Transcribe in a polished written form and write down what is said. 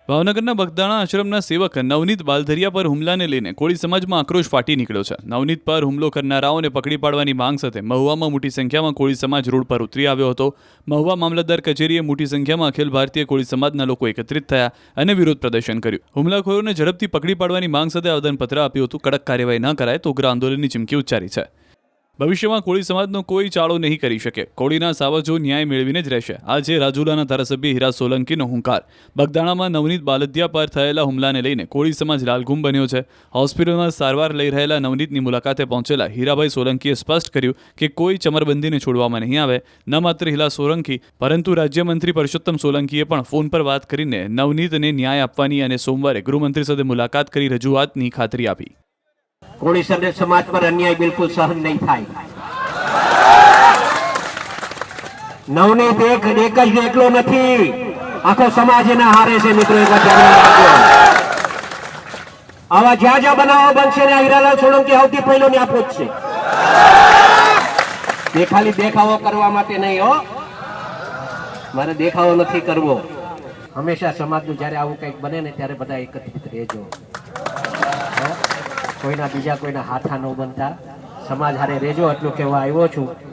ભાવનગરના બગદાણા આશ્રમના સેવક નવનીત બાલધરિયા પર હુમલાને લઈને કોળી સમાજમાં આક્રોશ ફાટી નીકળ્યો છે. નવનીત પર હુમલો કરનારાઓને પકડી પાડવાની માંગ સાથે મહુવામાં મોટી સંખ્યામાં કોળી સમાજ રોડ પર ઉતરી આવ્યો હતો. મહુવા મામલતદાર કચેરીએ મોટી સંખ્યામાં અખિલ ભારતીય કોળી સમાજના લોકો એકત્રિત થયા અને વિરોધ પ્રદર્શન કર્યું. હુમલાખોરોને ઝડપથી પકડી પાડવાની માંગ સાથે આવેદનપત્ર આપ્યું હતું. કડક કાર્યવાહી ન કરાય તો ઉગ્ર આંદોલનની ચીમકી ઉચ્ચારી છે. ભવિષ્યમાં કોળી સમાજનો કોઈ ચાળો નહીં કરી શકે. કોળીના સાવજો ન્યાય મેળવીને જ રહેશે. આજે રાજુલાના ધારાસભ્ય હીરા સોલંકીનો હુંકાર. બગદાણામાં નવનીત બાલધિયા પર થયેલા હુમલાને લઈને કોળી સમાજ લાલઘુમ બન્યો છે. હોસ્પિટલમાં સારવાર લઈ રહેલા નવનીતની મુલાકાતે પહોંચેલા હીરાભાઈ સોલંકીએ સ્પષ્ટ કર્યું કે કોઈ ચમરબંધીને છોડવામાં નહીં આવે. ન માત્ર હીરા સોલંકી પરંતુ રાજ્યમંત્રી પરસોત્તમ સોલંકીએ પણ ફોન પર વાત કરીને નવનીતને ન્યાય આપવાની અને સોમવારે ગૃહમંત્રી સાથે મુલાકાત કરી રજૂઆતની ખાતરી આપી. કોળી સમાજ પર અન્યાય બિલકુલ સહન નહીં થાય. નવનીત એક જ એકલો નથી, આખો સમાજ એના હારે છે. મિત્રો એક વાત ધ્યાનમાં રાખજો. આવા જ્યાં જ્યાં બનાવો બનશે ને હીરાલાલ સોલંકી સૌથી પહેલો ને આપો જ છે. તે ખાલી દેખાવો કરવા માટે નહીં હો, મારે દેખાવો નથી કરવો. હંમેશા સમાજનું જયારે આવું કંઈક બને ને ત્યારે બધા એકત્રિત રહેજો. કોઈના બીજા કોઈના હાથા ન બનતા, સમાજ હારે રહેજો એટલું કહેવા આવ્યો છું.